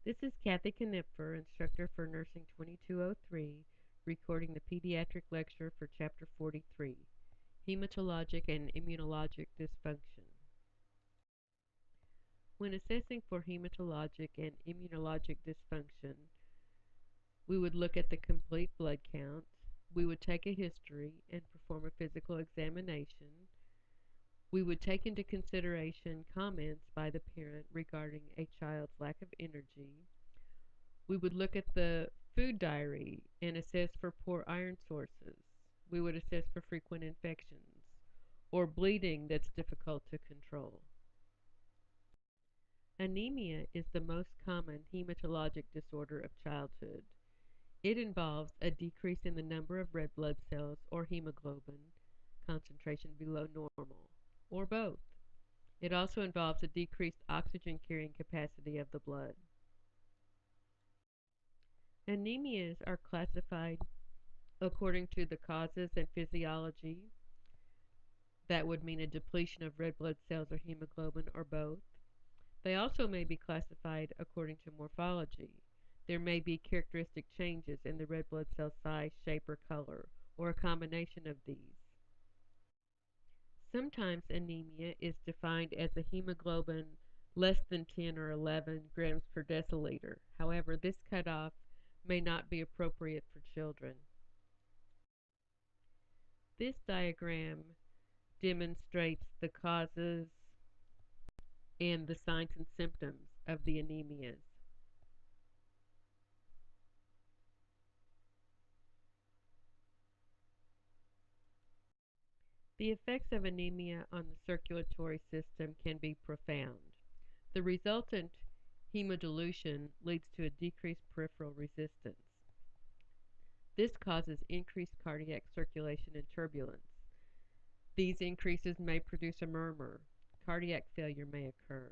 This is Kathy Knipfer, instructor for Nursing 2203, recording the Pediatric lecture for Chapter 43, Hematologic and Immunologic Dysfunction. When assessing for hematologic and immunologic dysfunction, we would look at the complete blood count, we would take a history and perform a physical examination, we would take into consideration comments by the parent regarding a child's lack of energy. We would look at the food diary and assess for poor iron sources. We would assess for frequent infections or bleeding that's difficult to control. Anemia is the most common hematologic disorder of childhood. It involves a decrease in the number of red blood cells or hemoglobin concentration below normal, or both. It also involves a decreased oxygen carrying capacity of the blood. Anemias are classified according to the causes and physiology. That would mean a depletion of red blood cells or hemoglobin or both. They also may be classified according to morphology. There may be characteristic changes in the red blood cell size, shape, or color, or a combination of these. Sometimes anemia is defined as a hemoglobin less than 10 or 11 grams per deciliter. However, this cutoff may not be appropriate for children. This diagram demonstrates the causes and the signs and symptoms of the anemias. The effects of anemia on the circulatory system can be profound. The resultant hemodilution leads to a decreased peripheral resistance. This causes increased cardiac circulation and turbulence. These increases may produce a murmur. Cardiac failure may occur.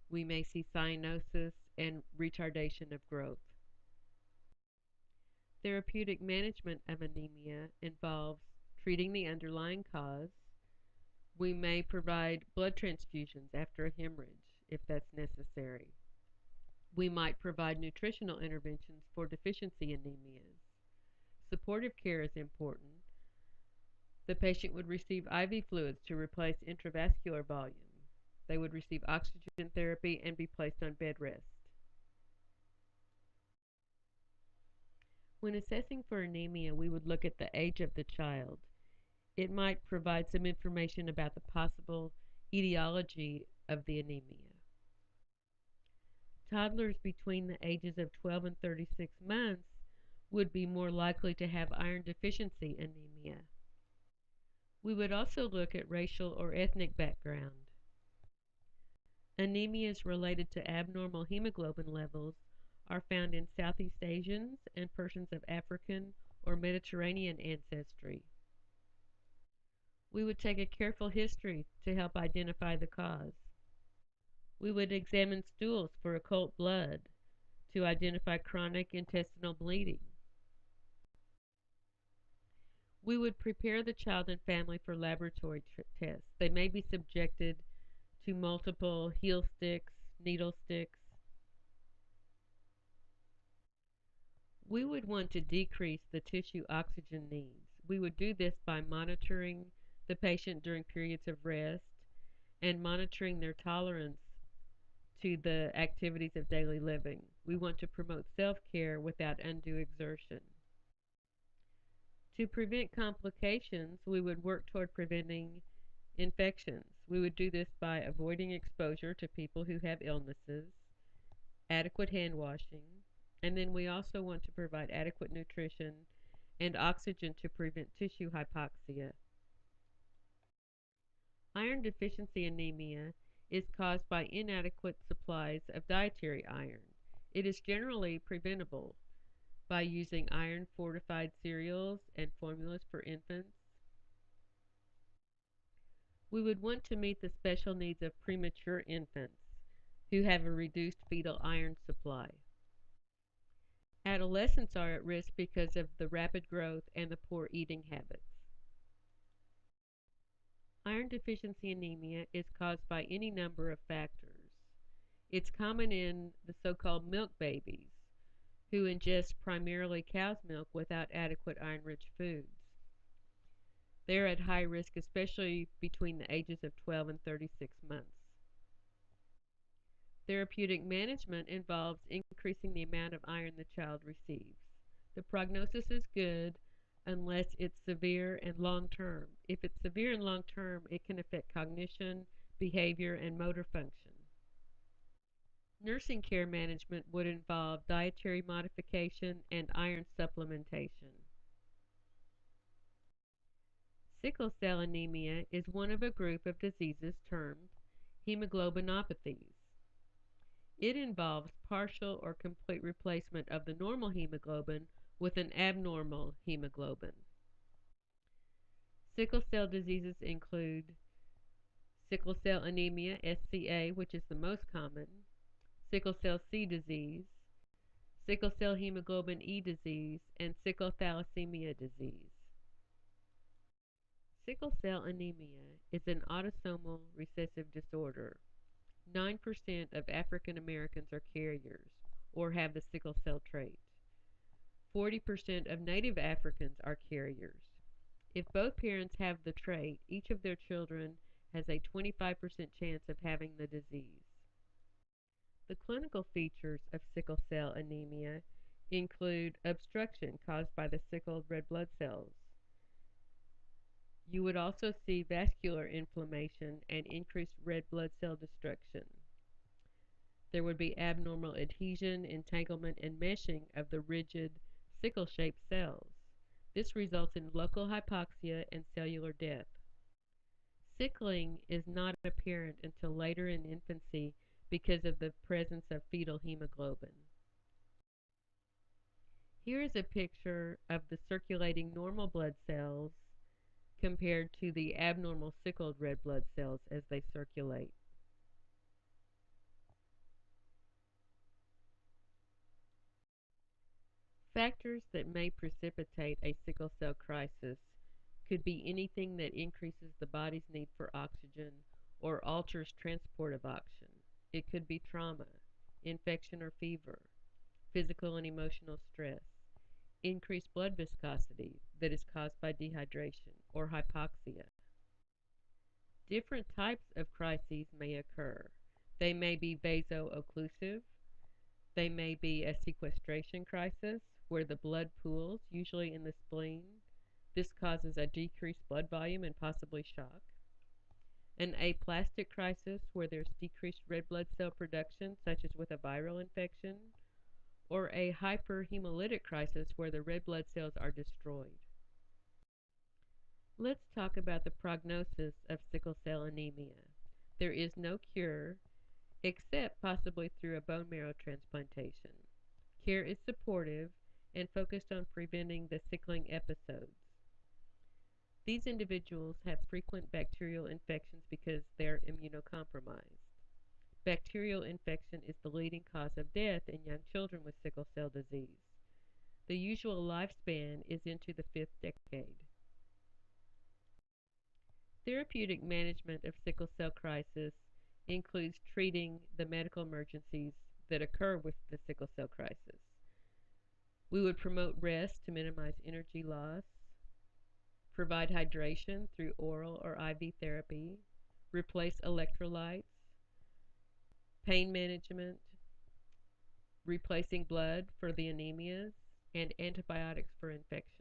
We may see cyanosis and retardation of growth. Therapeutic management of anemia involves treating the underlying cause. We may provide blood transfusions after a hemorrhage if that's necessary. We might provide nutritional interventions for deficiency anemias. Supportive care is important. The patient would receive IV fluids to replace intravascular volume. They would receive oxygen therapy and be placed on bed rest. When assessing for anemia, we would look at the age of the child. It might provide some information about the possible etiology of the anemia. Toddlers between the ages of 12 and 36 months would be more likely to have iron deficiency anemia. We would also look at racial or ethnic background. Anemias related to abnormal hemoglobin levels are found in Southeast Asians and persons of African or Mediterranean ancestry. We would take a careful history to help identify the cause. We would examine stools for occult blood to identify chronic intestinal bleeding. We would prepare the child and family for laboratory tests. They may be subjected to multiple heel sticks, needle sticks. We would want to decrease the tissue oxygen needs. We would do this by monitoring the patient during periods of rest and monitoring their tolerance to the activities of daily living. We want to promote self-care without undue exertion. To prevent complications, we would work toward preventing infections. We would do this by avoiding exposure to people who have illnesses, adequate hand washing, and then we also want to provide adequate nutrition and oxygen to prevent tissue hypoxia. Iron deficiency anemia is caused by inadequate supplies of dietary iron. It is generally preventable by using iron-fortified cereals and formulas for infants. We would want to meet the special needs of premature infants who have a reduced fetal iron supply. Adolescents are at risk because of the rapid growth and the poor eating habits. Iron deficiency anemia is caused by any number of factors. It's common in the so-called milk babies, who ingest primarily cow's milk without adequate iron-rich foods. They're at high risk, especially between the ages of 12 and 36 months. Therapeutic management involves increasing the amount of iron the child receives. The prognosis is good unless it's severe and long term. If it's severe and long term, it can affect cognition, behavior, and motor function. Nursing care management would involve dietary modification and iron supplementation. Sickle cell anemia is one of a group of diseases termed hemoglobinopathies. It involves partial or complete replacement of the normal hemoglobin with an abnormal hemoglobin. Sickle cell diseases include sickle cell anemia, SCA, which is the most common, sickle cell C disease, sickle cell hemoglobin E disease, and sickle thalassemia disease. Sickle cell anemia is an autosomal recessive disorder. 9% of African Americans are carriers or have the sickle cell trait. 40% of Native Africans are carriers. If both parents have the trait, each of their children has a 25% chance of having the disease. The clinical features of sickle cell anemia include obstruction caused by the sickled red blood cells. You would also see vascular inflammation and increased red blood cell destruction. There would be abnormal adhesion, entanglement, and meshing of the rigid sickle-shaped cells. This results in local hypoxia and cellular death. Sickling is not apparent until later in infancy because of the presence of fetal hemoglobin. Here is a picture of the circulating normal blood cells compared to the abnormal sickled red blood cells as they circulate. Factors that may precipitate a sickle cell crisis could be anything that increases the body's need for oxygen or alters transport of oxygen. It could be trauma, infection or fever, physical and emotional stress, increased blood viscosity that is caused by dehydration or hypoxia. Different types of crises may occur. They may be vaso-occlusive. They may be a sequestration crisis where the blood pools, usually in the spleen. This causes a decreased blood volume and possibly shock. An aplastic crisis where there's decreased red blood cell production, such as with a viral infection, or a hyperhemolytic crisis where the red blood cells are destroyed. Let's talk about the prognosis of sickle cell anemia. There is no cure, except possibly through a bone marrow transplantation. Care is supportive and focused on preventing the sickling episodes. These individuals have frequent bacterial infections because they're immunocompromised. Bacterial infection is the leading cause of death in young children with sickle cell disease. The usual lifespan is into the 5th decade. Therapeutic management of sickle cell crisis includes treating the medical emergencies that occur with the sickle cell crisis. We would promote rest to minimize energy loss, provide hydration through oral or IV therapy, replace electrolytes, pain management, replacing blood for the anemias, and antibiotics for infections.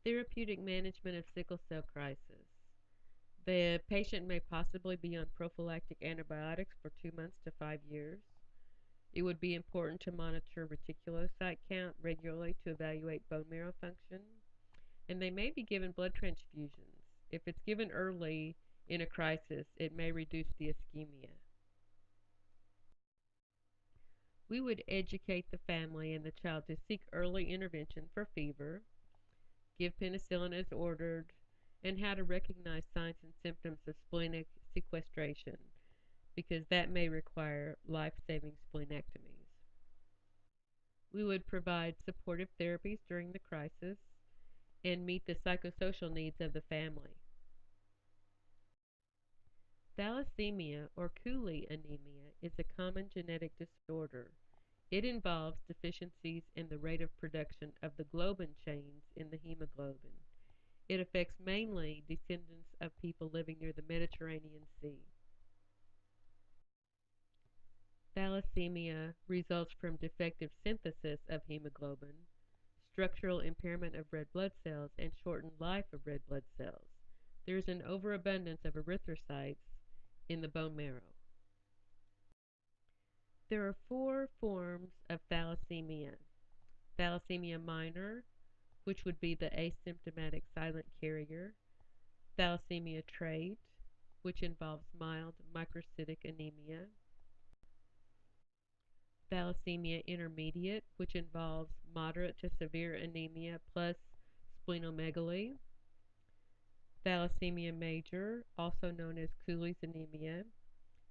Therapeutic management of sickle cell crisis. The patient may possibly be on prophylactic antibiotics for 2 months to 5 years. It would be important to monitor reticulocyte count regularly to evaluate bone marrow function. And they may be given blood transfusions. If it's given early in a crisis, it may reduce the ischemia. We would educate the family and the child to seek early intervention for fever, give penicillin as ordered, and how to recognize signs and symptoms of splenic sequestration, because that may require life-saving splenectomies. We would provide supportive therapies during the crisis and meet the psychosocial needs of the family. Thalassemia or Cooley anemia is a common genetic disorder. It involves deficiencies in the rate of production of the globin chains in the hemoglobin. It affects mainly descendants of people living near the Mediterranean Sea. Thalassemia results from defective synthesis of hemoglobin, structural impairment of red blood cells, and shortened life of red blood cells. There is an overabundance of erythrocytes in the bone marrow. There are four forms of thalassemia. Thalassemia minor, which would be the asymptomatic silent carrier. Thalassemia trait, which involves mild microcytic anemia. Thalassemia intermediate, which involves moderate to severe anemia plus splenomegaly. Thalassemia major, also known as Cooley's anemia,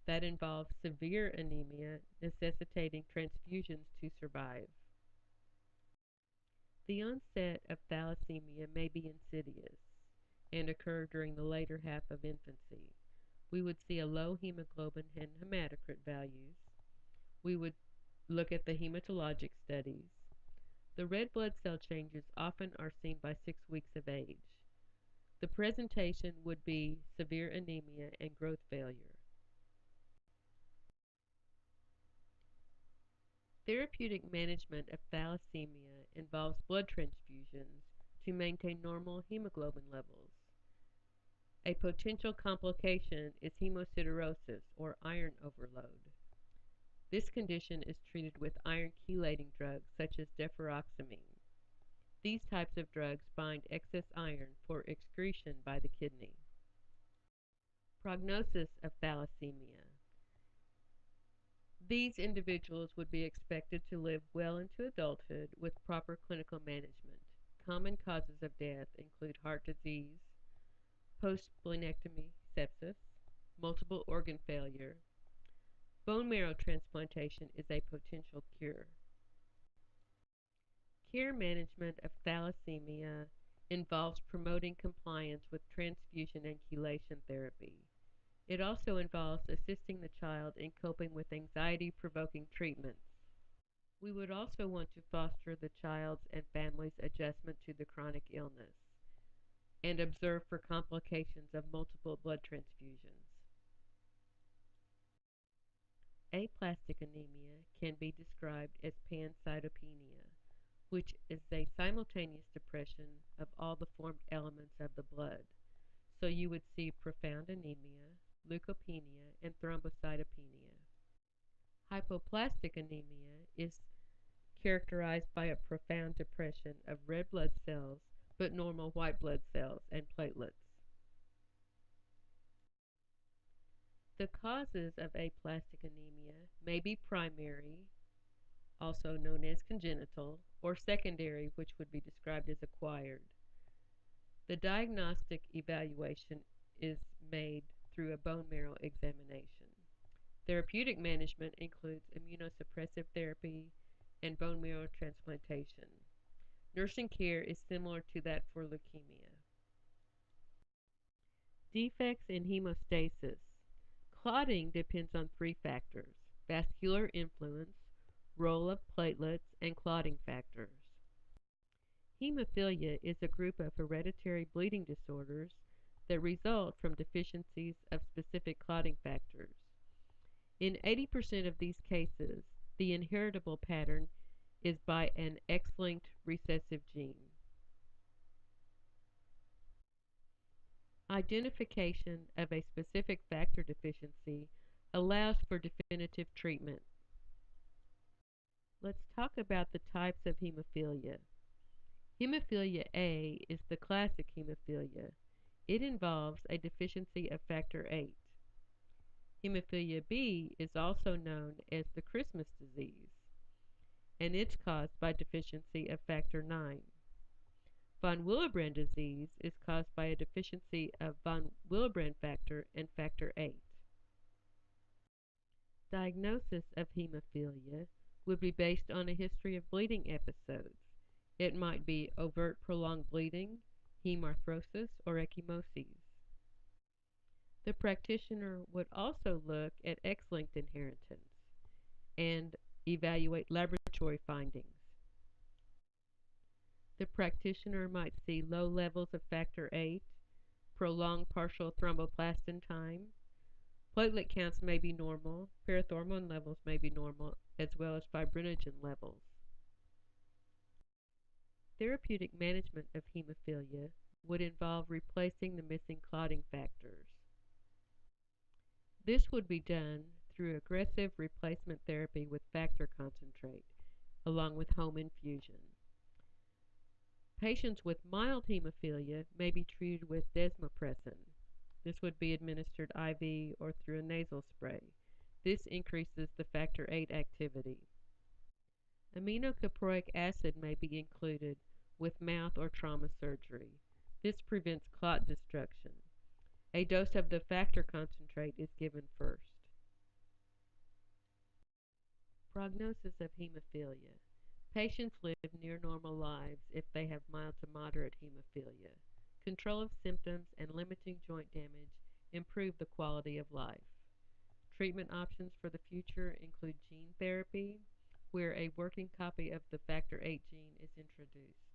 that involves severe anemia necessitating transfusions to survive. The onset of thalassemia may be insidious and occur during the later half of infancy. We would see a low hemoglobin and hematocrit values. We would look at the hematologic studies. The red blood cell changes often are seen by 6 weeks of age. The presentation would be severe anemia and growth failure. Therapeutic management of thalassemia involves blood transfusions to maintain normal hemoglobin levels. A potential complication is hemosiderosis or iron overload. This condition is treated with iron chelating drugs such as deferoxamine. These types of drugs bind excess iron for excretion by the kidney. Prognosis of thalassemia. These individuals would be expected to live well into adulthood with proper clinical management. Common causes of death include heart disease, post-splenectomy sepsis, multiple organ failure. Bone marrow transplantation is a potential cure. Care management of thalassemia involves promoting compliance with transfusion and chelation therapy. It also involves assisting the child in coping with anxiety-provoking treatments. We would also want to foster the child's and family's adjustment to the chronic illness and observe for complications of multiple blood transfusions. Aplastic anemia can be described as pancytopenia, which is a simultaneous depression of all the formed elements of the blood. So you would see profound anemia, leukopenia, and thrombocytopenia. Hypoplastic anemia is characterized by a profound depression of red blood cells but normal white blood cells and platelets. The causes of aplastic anemia may be primary, also known as congenital, or secondary, which would be described as acquired. The diagnostic evaluation is made through a bone marrow examination. Therapeutic management includes immunosuppressive therapy and bone marrow transplantation. Nursing care is similar to that for leukemia. Defects in hemostasis. Clotting depends on three factors: vascular influence, role of platelets, and clotting factors. Hemophilia is a group of hereditary bleeding disorders that result from deficiencies of specific clotting factors. In 80% of these cases, the inheritable pattern is by an X-linked recessive gene. Identification of a specific factor deficiency allows for definitive treatment. Let's talk about the types of hemophilia. Hemophilia A is the classic hemophilia. It involves a deficiency of factor VIII. Hemophilia B is also known as the Christmas disease, and it's caused by deficiency of factor IX. Von Willebrand disease is caused by a deficiency of von Willebrand factor and factor VIII. Diagnosis of hemophilia would be based on a history of bleeding episodes. It might be overt prolonged bleeding, hemarthrosis, or ecchymoses. The practitioner would also look at X-linked inheritance and evaluate laboratory findings. The practitioner might see low levels of factor VIII, prolonged partial thromboplastin time. Platelet counts may be normal, parathormone levels may be normal, as well as fibrinogen levels. Therapeutic management of hemophilia would involve replacing the missing clotting factors. This would be done through aggressive replacement therapy with factor concentrate, along with home infusion. Patients with mild hemophilia may be treated with desmopressin. This would be administered IV or through a nasal spray. This increases the factor VIII activity. Aminocaproic acid may be included with mouth or trauma surgery. This prevents clot destruction. A dose of the factor concentrate is given first. Prognosis of hemophilia. Patients live near normal lives if they have mild to moderate hemophilia. Control of symptoms and limiting joint damage improve the quality of life. Treatment options for the future include gene therapy, where a working copy of the factor VIII gene is introduced.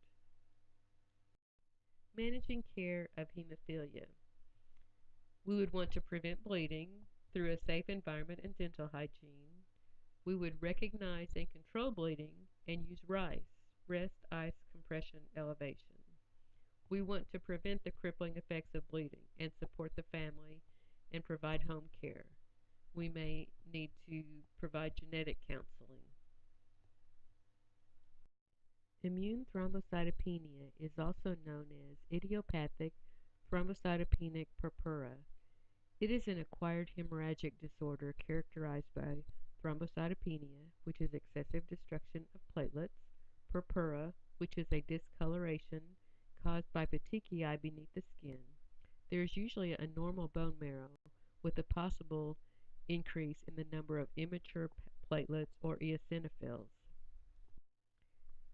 Managing care of hemophilia. We would want to prevent bleeding through a safe environment and dental hygiene. We would recognize and control bleeding and use RICE, rest, ice, compression, elevation. We want to prevent the crippling effects of bleeding and support the family and provide home care. We may need to provide genetic counseling. Immune thrombocytopenia is also known as idiopathic thrombocytopenic purpura. It is an acquired hemorrhagic disorder characterized by thrombocytopenia, which is excessive destruction of platelets, purpura, which is a discoloration caused by petechiae beneath the skin. There is usually a normal bone marrow with a possible increase in the number of immature platelets or eosinophils.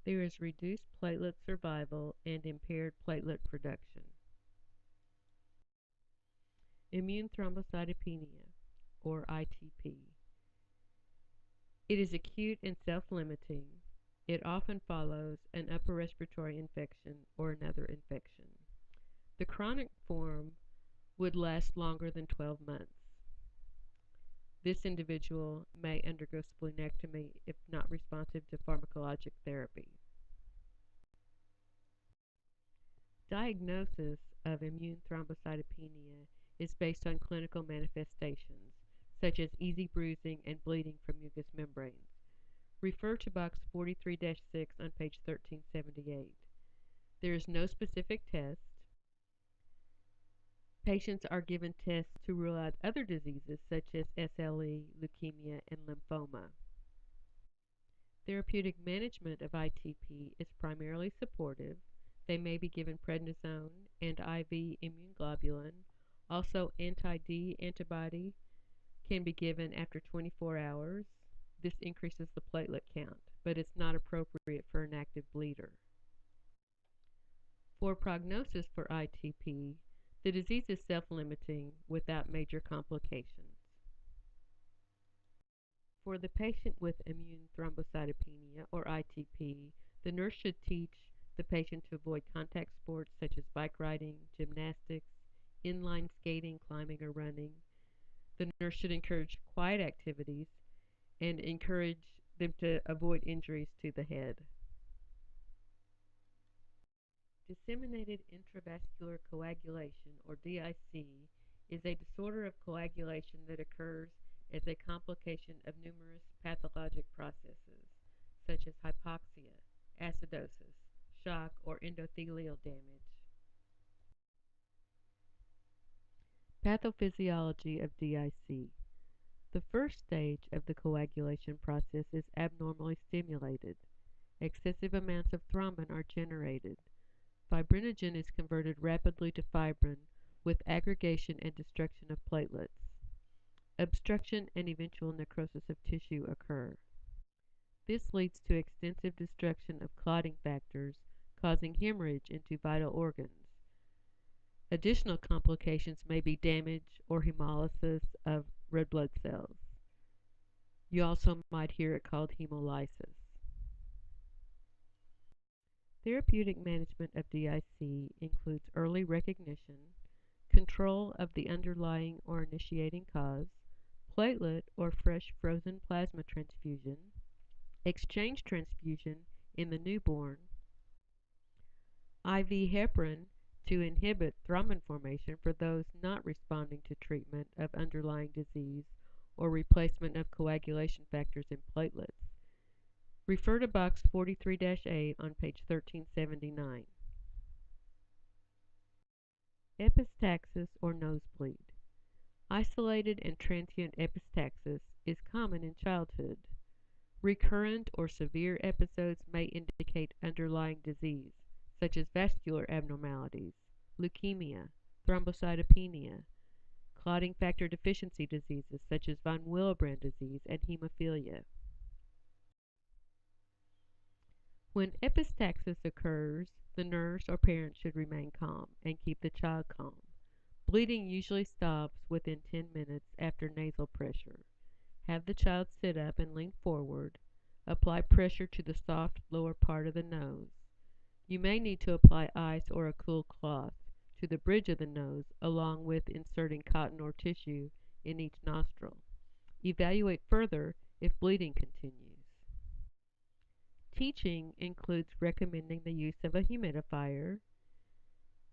There is reduced platelet survival and impaired platelet production. Immune thrombocytopenia, or ITP. It is acute and self-limiting. It often follows an upper respiratory infection or another infection. The chronic form would last longer than 12 months. This individual may undergo splenectomy if not responsive to pharmacologic therapy. Diagnosis of immune thrombocytopenia is based on clinical manifestations, such as easy bruising and bleeding from mucous membranes. Refer to box 43-6 on page 1378. There is no specific test. Patients are given tests to rule out other diseases such as SLE, leukemia, and lymphoma. Therapeutic management of ITP is primarily supportive. They may be given prednisone and IV immunoglobulin. Also, anti-D antibody can be given after 24 hours. This increases the platelet count, but it's not appropriate for an active bleeder. For prognosis for ITP, the disease is self-limiting without major complications. For the patient with immune thrombocytopenia, or ITP, the nurse should teach the patient to avoid contact sports such as bike riding, gymnastics, inline skating, climbing, or running. The nurse should encourage quiet activities and encourage them to avoid injuries to the head. Disseminated intravascular coagulation, or DIC, is a disorder of coagulation that occurs as a complication of numerous pathologic processes, such as hypoxia, acidosis, shock, or endothelial damage. Pathophysiology of DIC. The first stage of the coagulation process is abnormally stimulated. Excessive amounts of thrombin are generated. Fibrinogen is converted rapidly to fibrin with aggregation and destruction of platelets. Obstruction and eventual necrosis of tissue occur. This leads to extensive destruction of clotting factors, causing hemorrhage into vital organs. Additional complications may be damage or hemolysis of red blood cells. You also might hear it called hemolysis. Therapeutic management of DIC includes early recognition, control of the underlying or initiating cause, platelet or fresh frozen plasma transfusion, exchange transfusion in the newborn, IV heparin to inhibit thrombin formation for those not responding to treatment of underlying disease or replacement of coagulation factors in platelets. Refer to box 43-A on page 1379. Epistaxis or nosebleed. Isolated and transient epistaxis is common in childhood. Recurrent or severe episodes may indicate underlying disease, such as vascular abnormalities, leukemia, thrombocytopenia, clotting factor deficiency diseases such as von Willebrand disease and hemophilia. When epistaxis occurs, the nurse or parent should remain calm and keep the child calm. Bleeding usually stops within 10 minutes after nasal pressure. Have the child sit up and lean forward. Apply pressure to the soft lower part of the nose. You may need to apply ice or a cool cloth to the bridge of the nose along with inserting cotton or tissue in each nostril. Evaluate further if bleeding continues. Teaching includes recommending the use of a humidifier,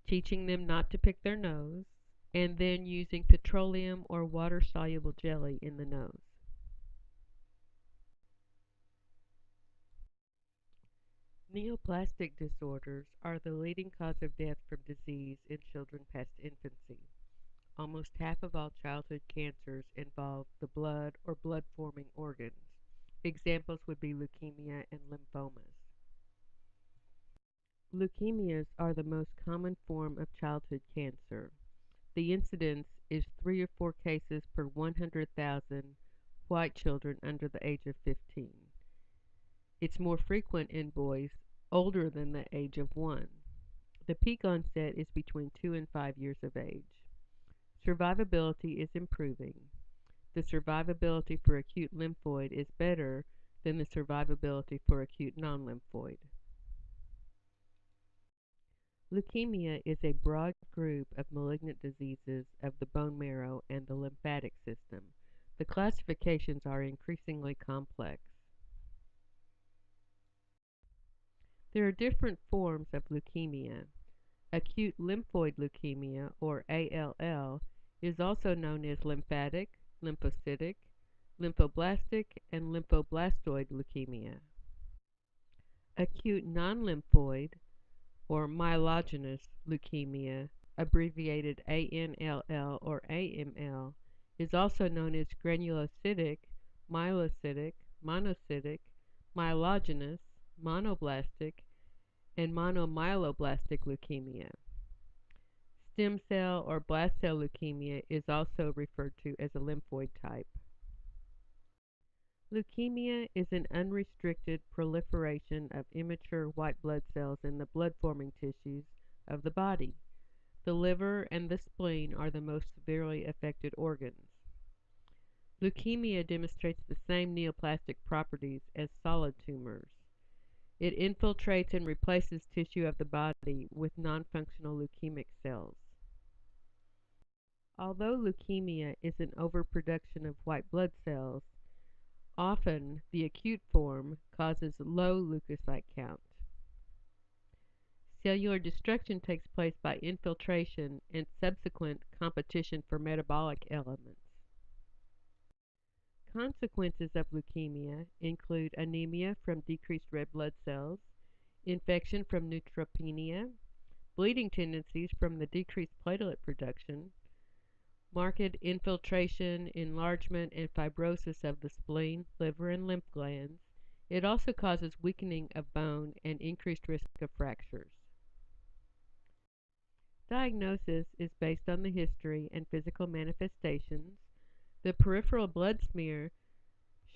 teaching them not to pick their nose, and then using petroleum or water-soluble jelly in the nose. Neoplastic disorders are the leading cause of death from disease in children past infancy. Almost half of all childhood cancers involve the blood or blood-forming organs. Examples would be leukemia and lymphomas. Leukemias are the most common form of childhood cancer. The incidence is 3 or 4 cases per 100,000 white children under the age of 15. It's more frequent in boys older than the age of 1. The peak onset is between 2 and 5 years of age. Survivability is improving. The survivability for acute lymphoid is better than the survivability for acute non-lymphoid. Leukemia is a broad group of malignant diseases of the bone marrow and the lymphatic system. The classifications are increasingly complex. There are different forms of leukemia. Acute lymphoid leukemia, or ALL, is also known as lymphatic, lymphocytic, lymphoblastic, and lymphoblastoid leukemia. Acute non-lymphoid, or myelogenous leukemia, abbreviated ANLL or AML, is also known as granulocytic, myelocytic, monocytic, myelogenous, monoblastic, and monomyeloblastic leukemia. Stem cell or blast cell leukemia is also referred to as a lymphoid type. Leukemia is an unrestricted proliferation of immature white blood cells in the blood-forming tissues of the body. The liver and the spleen are the most severely affected organs. Leukemia demonstrates the same neoplastic properties as solid tumors. It infiltrates and replaces tissue of the body with non-functional leukemic cells. Although leukemia is an overproduction of white blood cells, often the acute form causes low leukocyte count. Cellular destruction takes place by infiltration and subsequent competition for metabolic elements. Consequences of leukemia include anemia from decreased red blood cells, infection from neutropenia, bleeding tendencies from the decreased platelet production, marked infiltration, enlargement, and fibrosis of the spleen, liver, and lymph glands. It also causes weakening of bone and increased risk of fractures. Diagnosis is based on the history and physical manifestations. The peripheral blood smear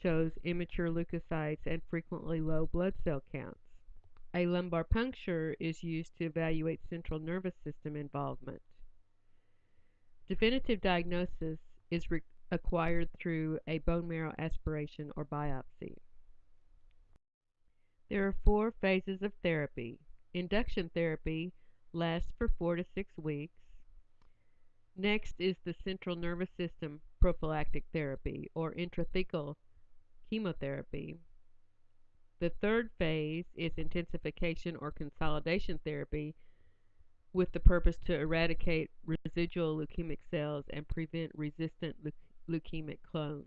shows immature leukocytes and frequently low blood cell counts. A lumbar puncture is used to evaluate central nervous system involvement. Definitive diagnosis is acquired through a bone marrow aspiration or biopsy. There are 4 phases of therapy. Induction therapy lasts for 4 to 6 weeks. Next is the central nervous system prophylactic therapy or intrathecal chemotherapy. The third phase is intensification or consolidation therapy with the purpose to eradicate residual leukemic cells and prevent resistant leukemic clones.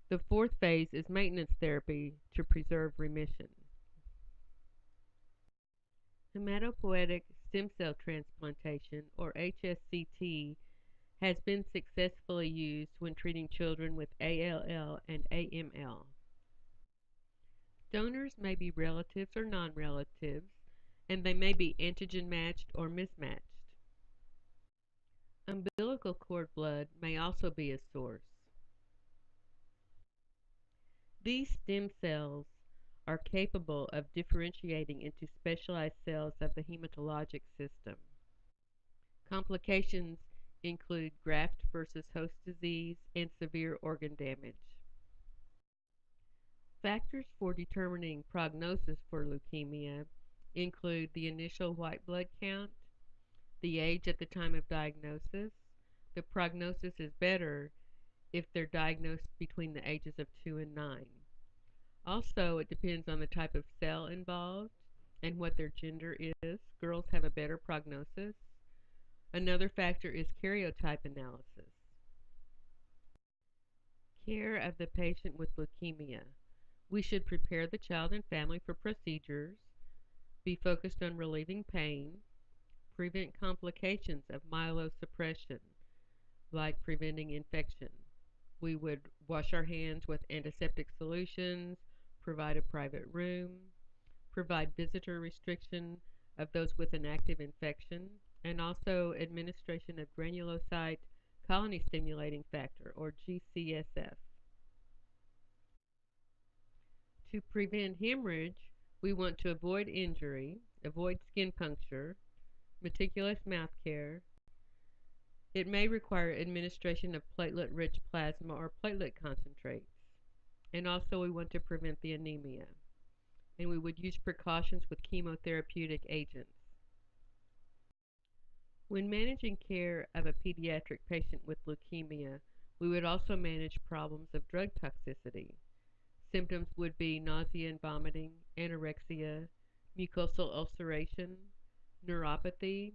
The fourth phase is maintenance therapy to preserve remission. Hematopoietic stem cell transplantation, or HSCT, has been successfully used when treating children with ALL and AML. Donors may be relatives or non-relatives, and they may be antigen matched or mismatched. Umbilical cord blood may also be a source. These stem cells are capable of differentiating into specialized cells of the hematologic system. Complications include graft versus host disease and severe organ damage. Factors for determining prognosis for leukemia include the initial white blood count, the age at the time of diagnosis. The prognosis is better if they're diagnosed between the ages of 2 and 9. Also, it depends on the type of cell involved and what their gender is. Girls have a better prognosis. Another factor is karyotype analysis. Care of the patient with leukemia. We should prepare the child and family for procedures, be focused on relieving pain, prevent complications of myelosuppression, like preventing infection. We would wash our hands with antiseptic solutions, provide a private room, provide visitor restriction of those with an active infection, and also administration of granulocyte colony stimulating factor, or GCSF. To prevent hemorrhage, we want to avoid injury, avoid skin puncture, meticulous mouth care. It may require administration of platelet-rich plasma or platelet concentrates. And also we want to prevent the anemia. And we would use precautions with chemotherapeutic agents. When managing care of a pediatric patient with leukemia, we would also manage problems of drug toxicity. Symptoms would be nausea and vomiting, anorexia, mucosal ulceration, neuropathy,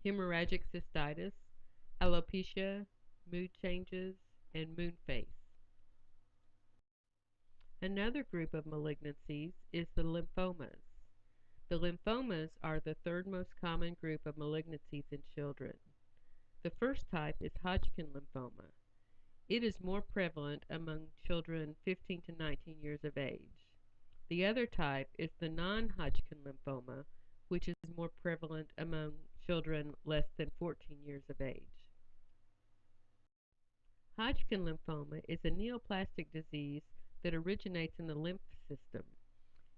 hemorrhagic cystitis, alopecia, mood changes, and moon face. Another group of malignancies is the lymphomas. The lymphomas are the third most common group of malignancies in children. The first type is Hodgkin lymphoma. It is more prevalent among children 15 to 19 years of age. The other type is the non-Hodgkin lymphoma, which is more prevalent among children less than 14 years of age. Hodgkin lymphoma is a neoplastic disease that originates in the lymph system.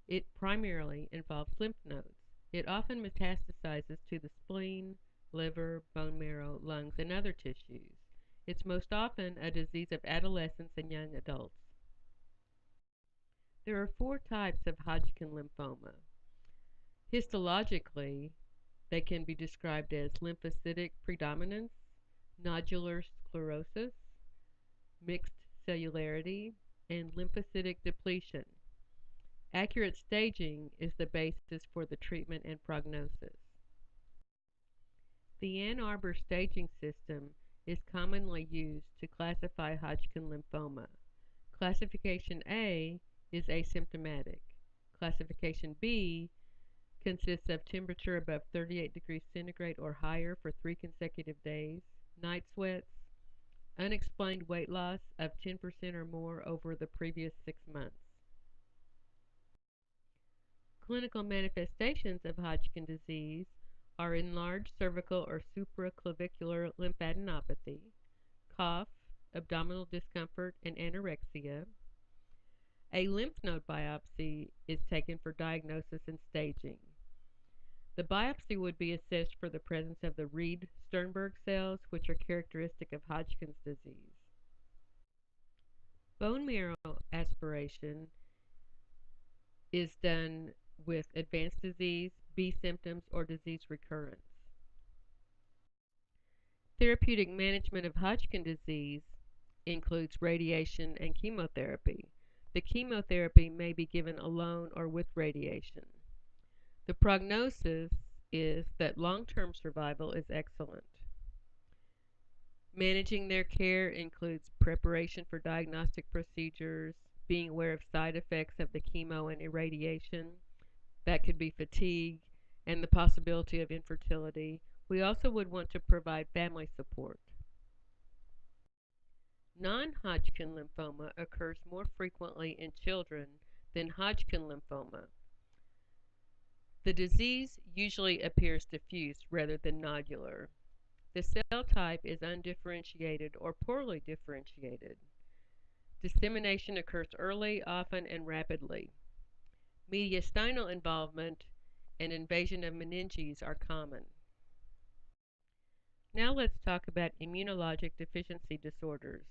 It primarily involves lymph nodes. It often metastasizes to the spleen, liver, bone marrow, lungs, and other tissues. It's most often a disease of adolescents and young adults. There are 4 types of Hodgkin lymphoma. Histologically, they can be described as lymphocytic predominance, nodular sclerosis, mixed cellularity, and lymphocytic depletion. Accurate staging is the basis for the treatment and prognosis. The Ann Arbor staging system is commonly used to classify Hodgkin lymphoma. Classification A is asymptomatic. Classification B consists of temperature above 38 degrees centigrade or higher for 3 consecutive days, night sweats, unexplained weight loss of 10% or more over the previous 6 months. Clinical manifestations of Hodgkin disease are enlarged cervical or supraclavicular lymphadenopathy, cough, abdominal discomfort, and anorexia. A lymph node biopsy is taken for diagnosis and staging. The biopsy would be assessed for the presence of the Reed-Sternberg cells, which are characteristic of Hodgkin's disease. Bone marrow aspiration is done with advanced disease, B symptoms, or disease recurrence. Therapeutic management of Hodgkin disease includes radiation and chemotherapy. The chemotherapy may be given alone or with radiation. The prognosis is that long-term survival is excellent. Managing their care includes preparation for diagnostic procedures, being aware of side effects of the chemo and irradiation. That could be fatigue and the possibility of infertility. We also would want to provide family support. Non-Hodgkin lymphoma occurs more frequently in children than Hodgkin lymphoma. The disease usually appears diffuse rather than nodular. The cell type is undifferentiated or poorly differentiated. Dissemination occurs early, often, and rapidly. Mediastinal involvement and invasion of meninges are common. Now let's talk about immunologic deficiency disorders,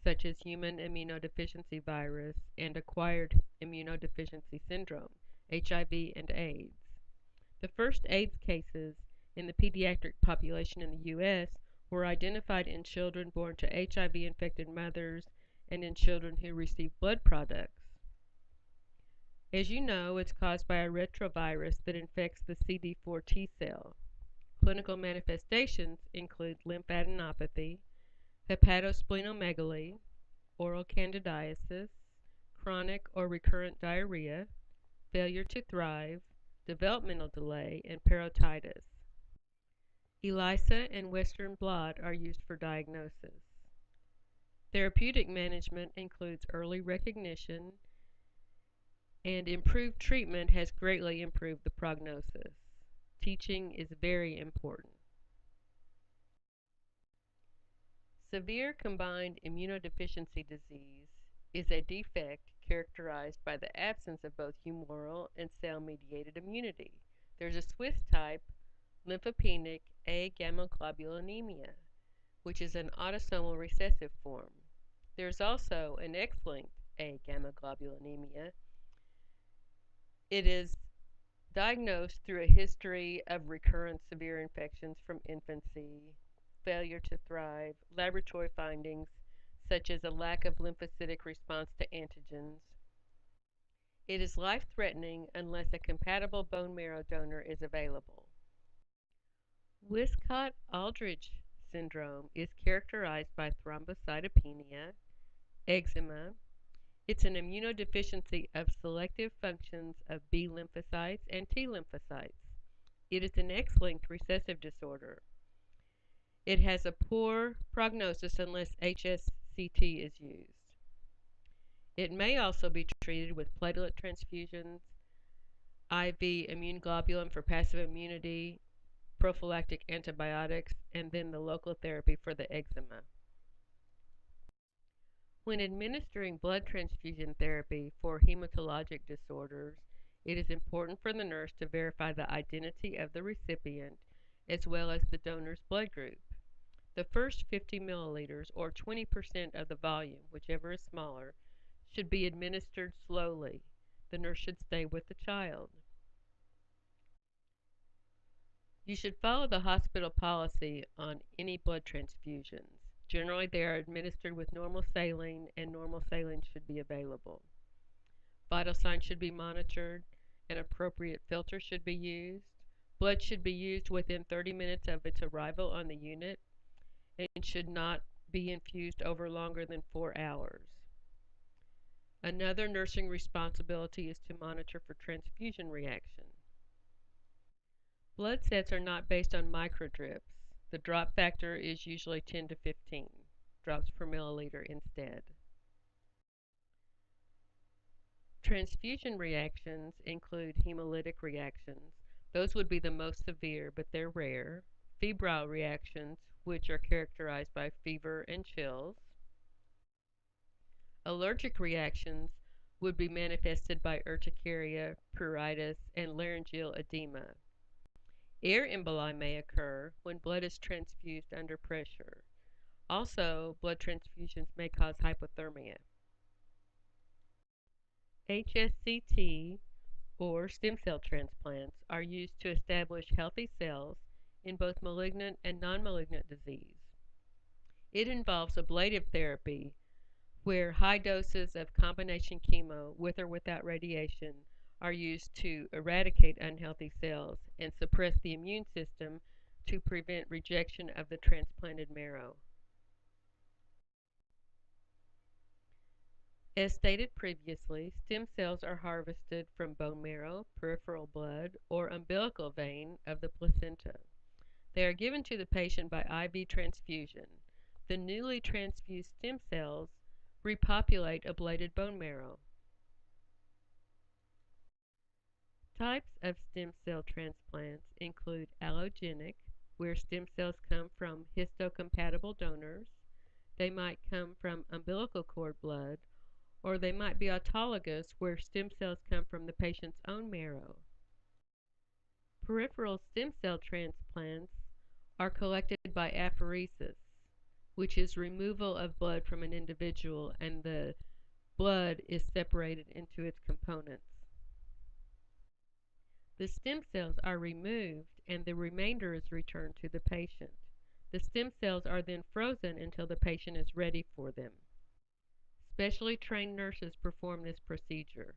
such as human immunodeficiency virus and acquired immunodeficiency syndrome, HIV and AIDS. The first AIDS cases in the pediatric population in the U.S. were identified in children born to HIV-infected mothers and in children who received blood products. As you know, it's caused by a retrovirus that infects the CD4 T cell. Clinical manifestations include lymphadenopathy, hepatosplenomegaly, oral candidiasis, chronic or recurrent diarrhea, failure to thrive, developmental delay, and parotitis. ELISA and Western blot are used for diagnosis. Therapeutic management includes early recognition, and improved treatment has greatly improved the prognosis. Teaching is very important. Severe combined immunodeficiency disease is a defect characterized by the absence of both humoral and cell-mediated immunity. There's a Swiss type, lymphopenic A-gammaglobulinemia, which is an autosomal recessive form. There's also an X-linked A-gammaglobulinemia. It is diagnosed through a history of recurrent severe infections from infancy, failure to thrive, laboratory findings such as a lack of lymphocytic response to antigens. It is life-threatening unless a compatible bone marrow donor is available. Wiskott-Aldrich Syndrome is characterized by thrombocytopenia, eczema. It's an immunodeficiency of selective functions of B lymphocytes and T lymphocytes. It is an X-linked recessive disorder. It has a poor prognosis unless HSCT is used. It may also be treated with platelet transfusions, IV immune globulin for passive immunity, prophylactic antibiotics, and then the local therapy for the eczema. When administering blood transfusion therapy for hematologic disorders, it is important for the nurse to verify the identity of the recipient as well as the donor's blood group. The first 50 milliliters, or 20% of the volume, whichever is smaller, should be administered slowly. The nurse should stay with the child. You should follow the hospital policy on any blood transfusions. Generally, they are administered with normal saline, and normal saline should be available. Vital signs should be monitored. An appropriate filter should be used. Blood should be used within 30 minutes of its arrival on the unit and should not be infused over longer than 4 hours. Another nursing responsibility is to monitor for transfusion reaction. Blood sets are not based on microdrips. The drop factor is usually 10 to 15 drops per milliliter instead. Transfusion reactions include hemolytic reactions. Those would be the most severe, but they're rare. Febrile reactions, which are characterized by fever and chills. Allergic reactions would be manifested by urticaria, pruritus, and laryngeal edema. Ear emboli may occur when blood is transfused under pressure. Also, blood transfusions may cause hypothermia. HSCT, or stem cell transplants, are used to establish healthy cells in both malignant and non-malignant disease. It involves ablative therapy, where high doses of combination chemo, with or without radiation, are used to eradicate unhealthy cells and suppress the immune system to prevent rejection of the transplanted marrow. As stated previously, stem cells are harvested from bone marrow, peripheral blood, or umbilical vein of the placenta. They are given to the patient by IV transfusion. The newly transfused stem cells repopulate ablated bone marrow. Types of stem cell transplants include allogenic, where stem cells come from histocompatible donors. They might come from umbilical cord blood, or they might be autologous, where stem cells come from the patient's own marrow. Peripheral stem cell transplants are collected by apheresis, which is removal of blood from an individual, and the blood is separated into its components. The stem cells are removed and the remainder is returned to the patient. The stem cells are then frozen until the patient is ready for them. Specially trained nurses perform this procedure.